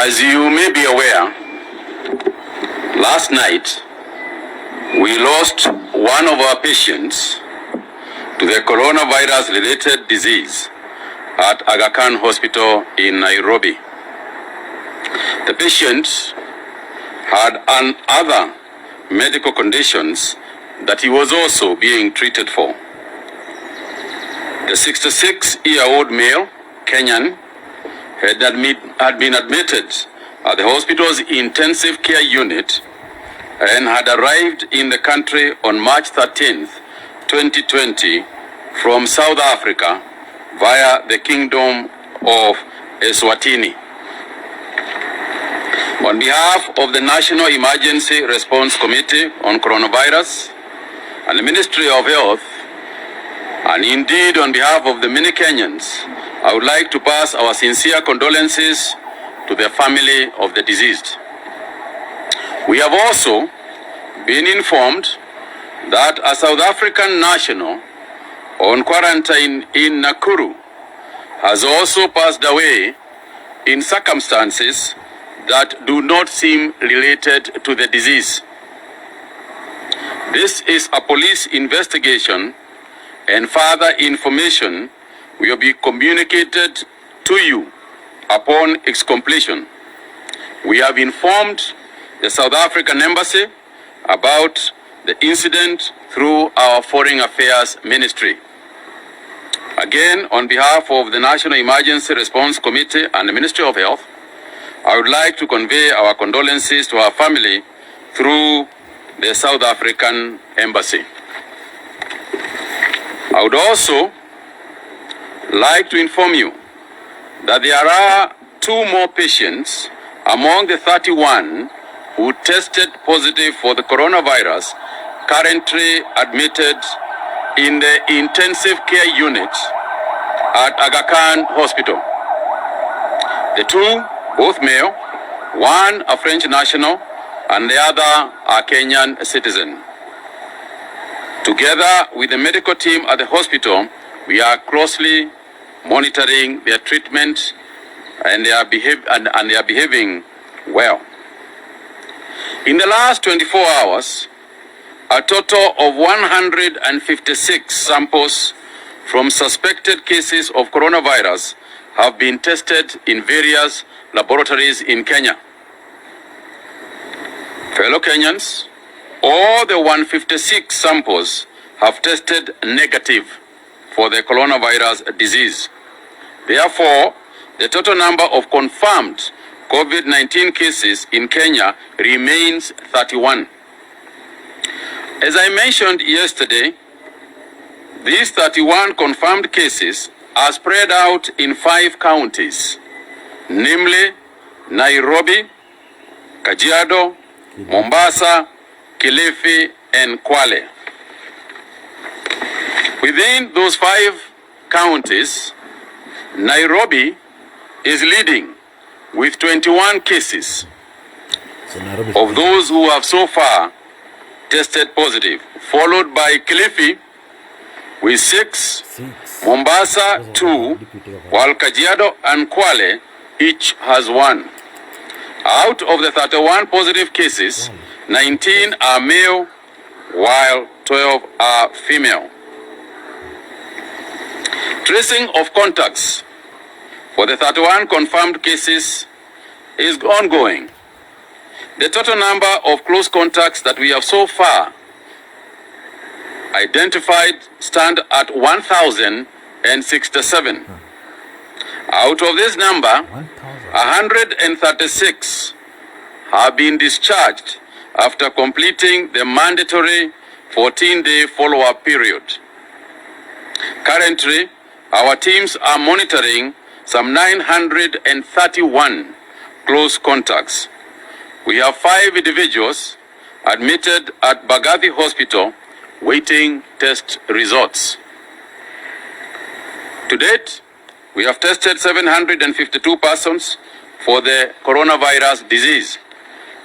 As you may be aware, last night we lost one of our patients to the coronavirus-related disease at Aga Khan Hospital in Nairobi. The patient had other medical conditions that he was also being treated for. The 66-year-old male, Kenyan, had been admitted at the hospital's intensive care unit and had arrived in the country on March 13th, 2020 from South Africa via the Kingdom of Eswatini. On behalf of the National Emergency Response Committee on Coronavirus and the Ministry of Health, and indeed on behalf of the many Kenyans, I would like to pass our sincere condolences to the family of the deceased. We have also been informed that a South African national on quarantine in Nakuru has also passed away in circumstances that do not seem related to the disease. This is a police investigation, and further information will be communicated to you upon its completion. We have informed the South African Embassy about the incident through our Foreign Affairs Ministry. Again, on behalf of the National Emergency Response Committee and the Ministry of Health, I would like to convey our condolences to our family through the South African Embassy. I would also like to inform you that there are 2 more patients among the 31 who tested positive for the coronavirus currently admitted in the intensive care unit at Aga Khan Hospital. The 2, both male, one a French national and the other a Kenyan citizen. Together with the medical team at the hospital, we are closely monitoring their treatment and they are behaving well. In the last 24 hours, a total of 156 samples from suspected cases of coronavirus have been tested in various laboratories in Kenya. Fellow Kenyans, all the 156 samples have tested negative for the coronavirus disease. Therefore, the total number of confirmed COVID-19 cases in Kenya remains 31. As I mentioned yesterday, these 31 confirmed cases are spread out in 5 counties, namely Nairobi, Kajiado, Mombasa, Kilifi, and Kwale. Within those 5 counties, Nairobi is leading with 21 cases of those who have so far tested positive, followed by Kilifi with 6, Mombasa 2, while Kajiado and Kwale each has 1. Out of the 31 positive cases, 19 are male, while 12 are female. Tracing of contacts for the 31 confirmed cases is ongoing. The total number of close contacts that we have so far identified stand at 1,067. Out of this number, 136 have been discharged after completing the mandatory 14-day follow-up period. Currently, our teams are monitoring some 931 close contacts. We have 5 individuals admitted at Bagathi Hospital waiting test results. To date, we have tested 752 persons for the coronavirus disease.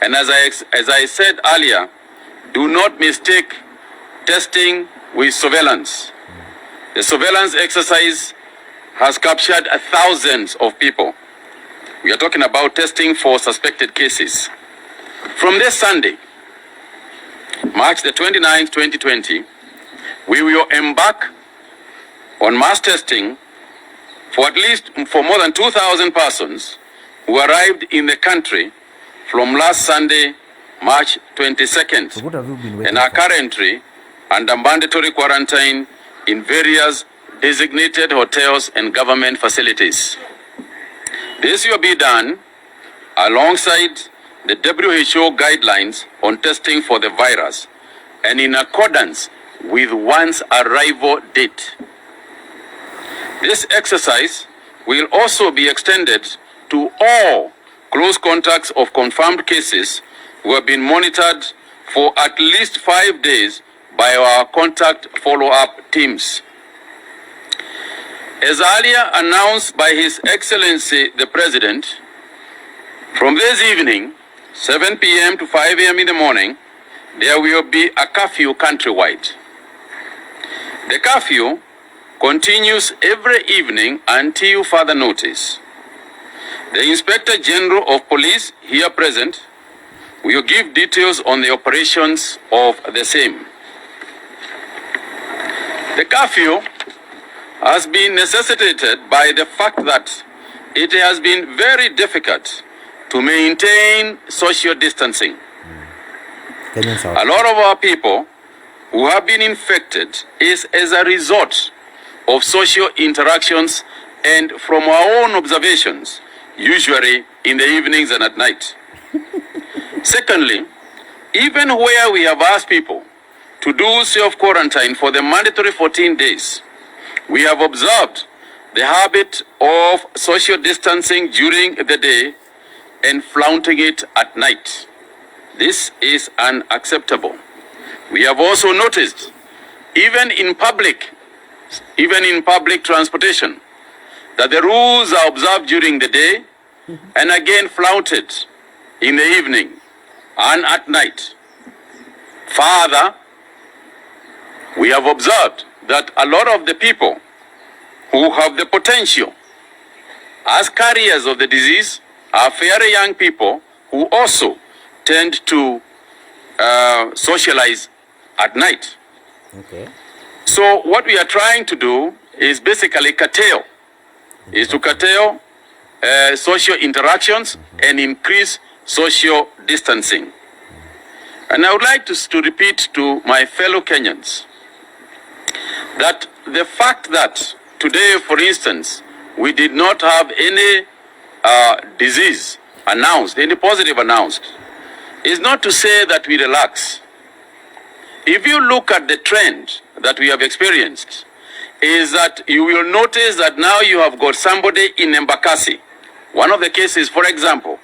And as I said earlier, do not mistake testing with surveillance. The surveillance exercise has captured thousands of people. We are talking about testing for suspected cases. From this Sunday, March the 29th, 2020, we will embark on mass testing for more than 2,000 persons who arrived in the country from last Sunday, March 22nd, So what have you been waiting and are for? currently under mandatory quarantine in various designated hotels and government facilities. This will be done alongside the WHO guidelines on testing for the virus and in accordance with one's arrival date. This exercise will also be extended to all close contacts of confirmed cases who have been monitored for at least 5 days by our contact follow-up teams. As earlier announced by His Excellency the President, from this evening, 7 p.m. to 5 a.m. in the morning, there will be a curfew countrywide. The curfew continues every evening until further notice. The Inspector General of Police, here present, will give details on the operations of the same. The curfew has been necessitated by the fact that it has been very difficult to maintain social distancing. Kenyans A lot of our people who have been infected is as a result of social interactions and from our own observations, usually in the evenings and at night. Secondly, even where we have asked people to do self-quarantine for the mandatory 14 days, we have observed the habit of social distancing during the day and flaunting it at night. This is unacceptable. We have also noticed, even in public transportation, that the rules are observed during the day and again flouted in the evening and at night. Further, we have observed that a lot of the people who have the potential as carriers of the disease are very young people who also tend to socialize at night. Okay. So what we are trying to do is basically curtail social interactions and increase social distancing. And I would like to repeat to my fellow Kenyans that the fact that today, for instance, we did not have any disease announced, any positive announced, is not to say that we relax. If you look at the trend that we have experienced, is that you will notice that now you have got somebody in Embakasi. One of the cases, for example,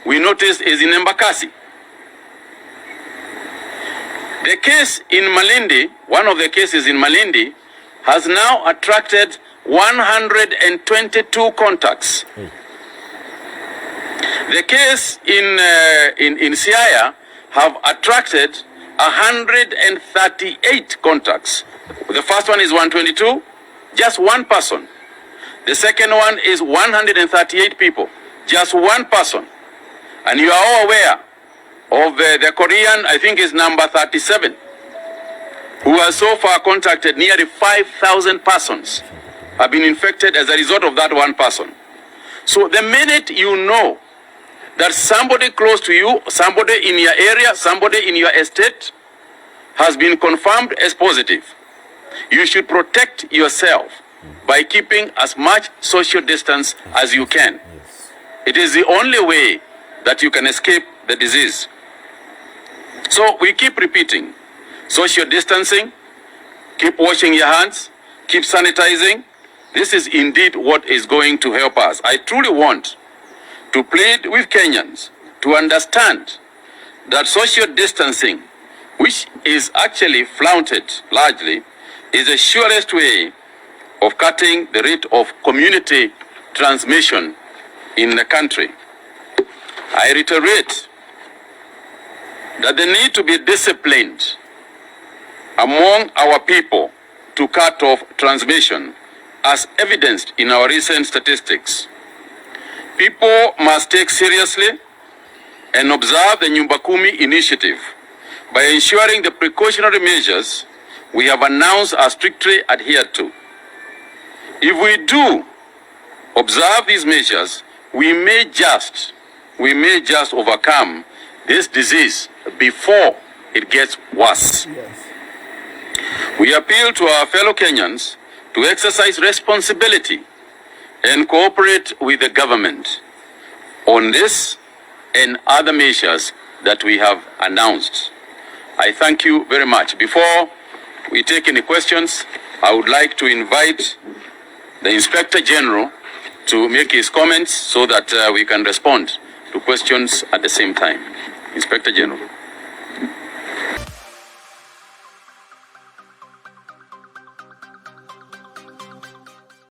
we noticed is in Embakasi. The case in Malindi, one of the cases in Malindi, has now attracted 122 contacts. The case in Siaya have attracted 138 contacts. The first one is 122, just one person. The second one is 138 people, just one person. And you are all aware of the Korean, I think is number 37, who has so far contacted nearly 5,000 persons have been infected as a result of that one person. So the minute you know that somebody close to you, somebody in your area, somebody in your estate has been confirmed as positive, you should protect yourself by keeping as much social distance as you can. It is the only way that you can escape the disease. So we keep repeating, social distancing, keep washing your hands, keep sanitizing. This is indeed what is going to help us. I truly want to plead with Kenyans to understand that social distancing, which is actually flaunted largely, is the surest way of cutting the rate of community transmission in the country. I reiterate that the need to be disciplined among our people to cut off transmission, as evidenced in our recent statistics. People must take seriously and observe the Nyumba Kumi initiative by ensuring the precautionary measures we have announced are strictly adhered to. If we do observe these measures, we may just overcome this disease before it gets worse. Yes. We appeal to our fellow Kenyans to exercise responsibility and cooperate with the government on this and other measures that we have announced. I thank you very much. Before we take any questions, I would like to invite the Inspector General to make his comments so that we can respond to questions at the same time. Inspector General.